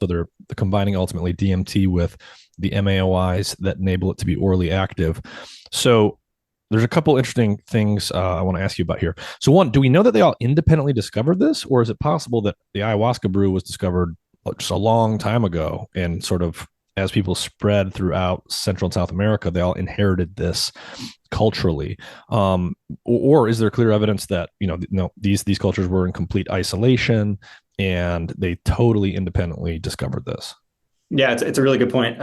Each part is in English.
So they're combining ultimately DMT with the MAOIs that enable it to be orally active. So there's a couple interesting things I want to ask you about here. So one, do we know that they all independently discovered this, or is it possible that the ayahuasca brew was discovered just a long time ago and sort of as people spread throughout Central and South America, they all inherited this culturally, or is there clear evidence that no, these cultures were in complete isolation and they totally independently discovered this? Yeah, it's a really good point.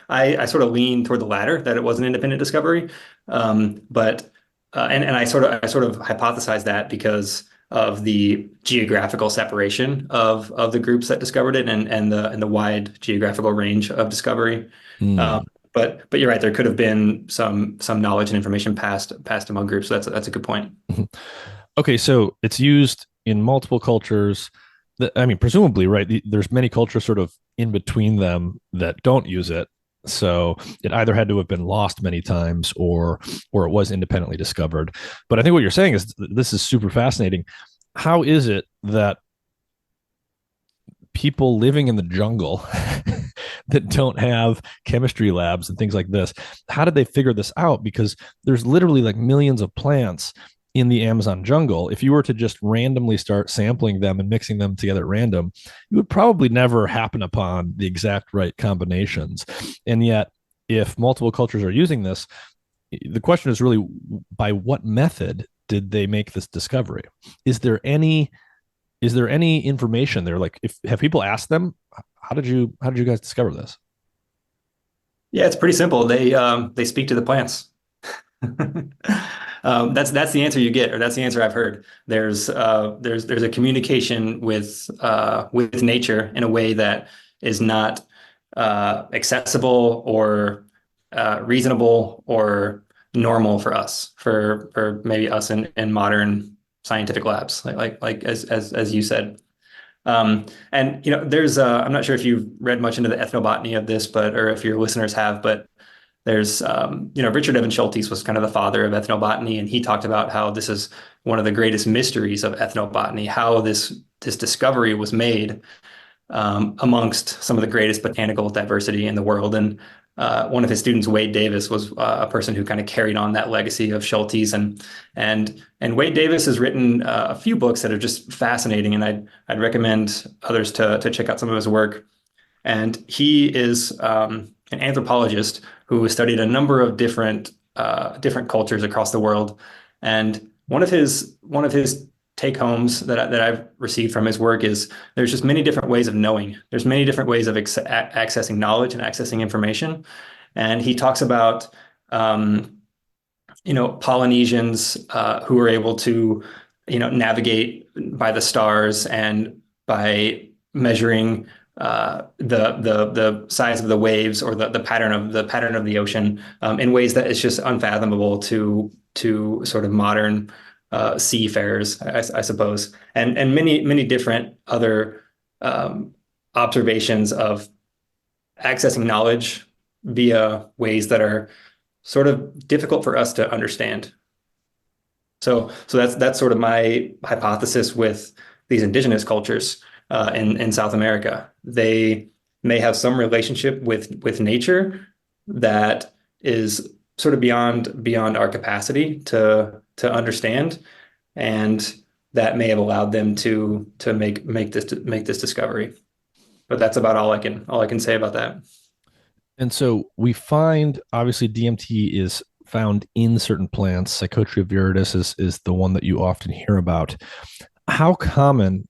I sort of lean toward the latter, that it was an independent discovery. But and I sort of hypothesize that because of the geographical separation of the groups that discovered it, and the wide geographical range of discovery. Um, Hmm. but you're right, there could have been some knowledge and information passed among groups. So that's a good point. Okay, so it's used in multiple cultures. I mean, presumably, right? There's many cultures sort of in between them that don't use it. So it either had to have been lost many times, or it was independently discovered. But I think what you're saying is this is super fascinating. How is it that people living in the jungle that don't have chemistry labs and things like this, how did they figure this out? Because there's literally like millions of plants in the Amazon jungle. If you were to just randomly start sampling them and mixing them together at random, you would probably never happen upon the exact right combinations. And yet, if multiple cultures are using this, the question is really, by what method did they make this discovery? Is there any is there any information there? Like, if have people asked them, how did you guys discover this? Yeah, it's pretty simple. They speak to the plants. That's the answer you get, or that's the answer I've heard. There's a communication with nature in a way that is not accessible or reasonable or normal for us, for maybe us in modern scientific labs, like as you said. And there's I'm not sure if you've read much into the ethnobotany of this, but or if your listeners have, but there's Richard Evans Schultes was kind of the father of ethnobotany, and he talked about how this is one of the greatest mysteries of ethnobotany, how this discovery was made amongst some of the greatest botanical diversity in the world. And one of his students, Wade Davis, was a person who kind of carried on that legacy of Schultes. And Wade Davis has written a few books that are just fascinating, and I'd recommend others to check out some of his work. And he is an anthropologist who has studied a number of different cultures across the world. And one of his take homes that I've received from his work is there's just many different ways of knowing. There's many different ways of accessing knowledge and accessing information. And he talks about Polynesians who are able to navigate by the stars and by measuring the size of the waves, or the pattern of the ocean, in ways that is just unfathomable to sort of modern seafarers, I suppose, and many different other observations of accessing knowledge via ways that are sort of difficult for us to understand. So that's sort of my hypothesis with these indigenous cultures in South America. They may have some relationship with nature that is sort of beyond our capacity to understand, and that may have allowed them to make this discovery. But that's about all I can say about that. And so we find obviously DMT is found in certain plants. Psychotria viridis is the one that you often hear about. How common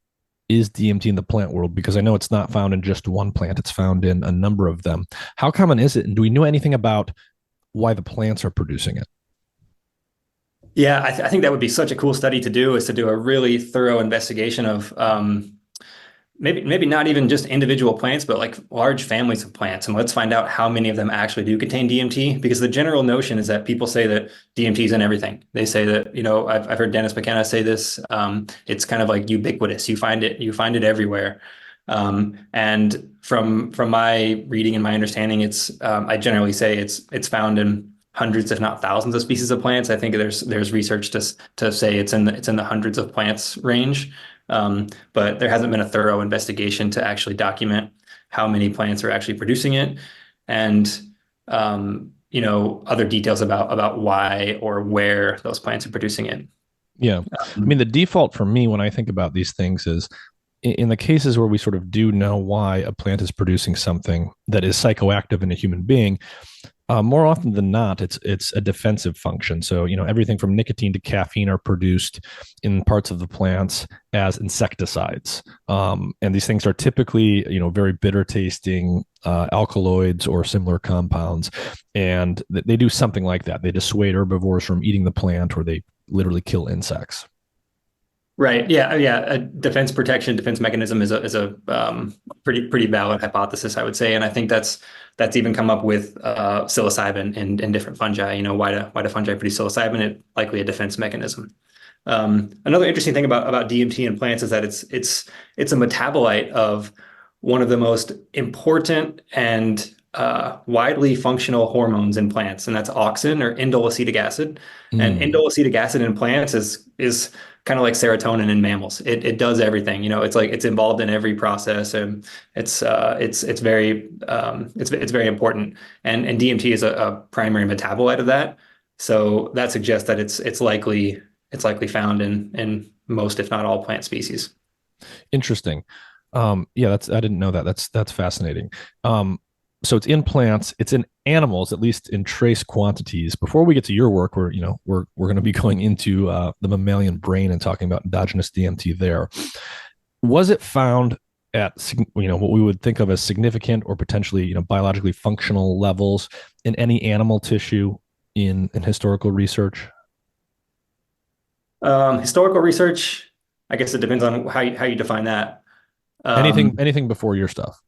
is DMT in the plant world? Because I know it's not found in just one plant, it's found in a number of them. How common is it? And do we know anything about why the plants are producing it? Yeah, I think that would be such a cool study to do, is to do a really thorough investigation of maybe not even just individual plants, but like large families of plants. And let's find out how many of them actually do contain DMT. Because the general notion is that people say that DMT is in everything. They say that, I've heard Dennis McKenna say this. It's kind of like ubiquitous. You find it everywhere. And from my reading and my understanding, I generally say it's found in hundreds, if not thousands, of species of plants. I think there's research to say it's in the hundreds of plants range. But there hasn't been a thorough investigation to actually document how many plants are actually producing it, and other details about why or where those plants are producing it. Yeah. I mean, the default for me when I think about these things is in the cases where we sort of do know why a plant is producing something that is psychoactive in a human being, more often than not, it's a defensive function. So everything from nicotine to caffeine are produced in parts of the plants as insecticides, and these things are typically very bitter tasting alkaloids or similar compounds, and they do something like that. They dissuade herbivores from eating the plant, or they literally kill insects. Right. Yeah. Yeah. A defense mechanism is a pretty valid hypothesis, I would say, and I think that's even come up with psilocybin and different fungi. Why do fungi produce psilocybin? It likely a defense mechanism. Another interesting thing about DMT in plants is that it's a metabolite of one of the most important and widely functional hormones in plants, and that's auxin or indole acetic acid. And Mm. indole acetic acid in plants is kind of like serotonin in mammals. It does everything. It's like it's involved in every process, and it's very it's very important. And DMT is a primary metabolite of that. So that suggests that it's likely found in most, if not all, plant species. Interesting. Yeah, I didn't know that. That's fascinating. So it's in plants, it's in animals, at least in trace quantities. Before we get to your work, we're going to be going into the mammalian brain and talking about endogenous DMT there. Was it found at what we would think of as significant or potentially biologically functional levels in any animal tissue in historical research? Historical research, I guess it depends on how you define that. Anything before your stuff?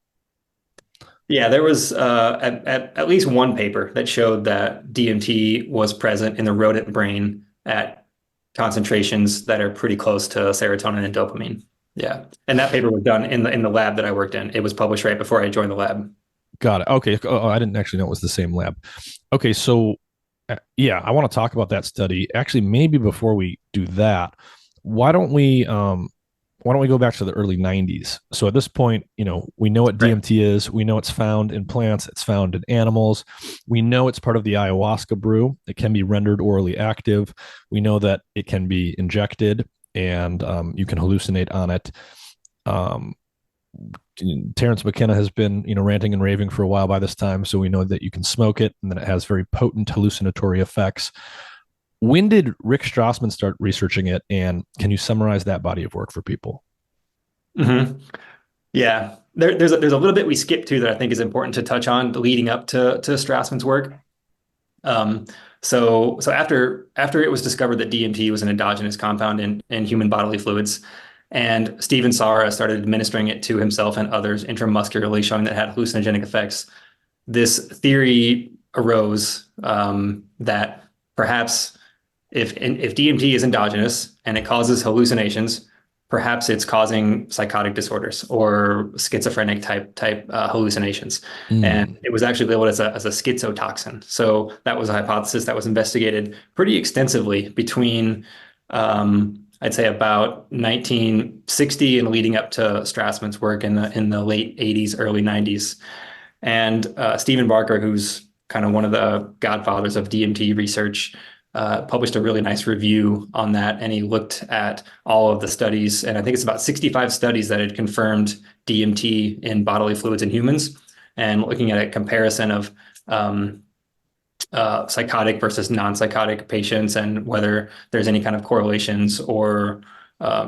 Yeah, there was at least one paper that showed that DMT was present in the rodent brain at concentrations that are pretty close to serotonin and dopamine. Yeah, and that paper was done in the lab that I worked in. It was published right before I joined the lab. Got it. Okay. Oh, I didn't actually know it was the same lab. Okay, so yeah, I want to talk about that study. Actually, maybe before we do that, why don't we go back to the early 90s? So at this point, we know what Right. DMT is. We know it's found in plants, it's found in animals. We know it's part of the ayahuasca brew. It can be rendered orally active. We know that it can be injected, and you can hallucinate on it. Um, Terrence McKenna has been, ranting and raving for a while by this time, so we know that you can smoke it and that it has very potent hallucinatory effects. When did Rick Strassman start researching it, and can you summarize that body of work for people? Hmm. Yeah, there's a little bit we skipped to that I think is important to touch on leading up to Strassman's work. Um, so after it was discovered that DMT was an endogenous compound in human bodily fluids, and Stephen Sara started administering it to himself and others intramuscularly, showing that it had hallucinogenic effects, this theory arose that perhaps if DMT is endogenous and it causes hallucinations, perhaps it's causing psychotic disorders or schizophrenic type hallucinations. And Mm. it was actually labeled as a schizotoxin. So that was a hypothesis that was investigated pretty extensively between I'd say about 1960 and leading up to Strassman's work in the late 80s, early 90s. And Stephen Barker, who's kind of one of the godfathers of DMT research, published a really nice review on that. And he looked at all of the studies, and I think it's about 65 studies that had confirmed DMT in bodily fluids in humans, and looking at a comparison of psychotic versus non-psychotic patients and whether there's any kind of correlations or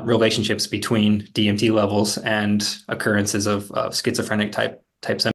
relationships between DMT levels and occurrences of schizophrenic type symptoms.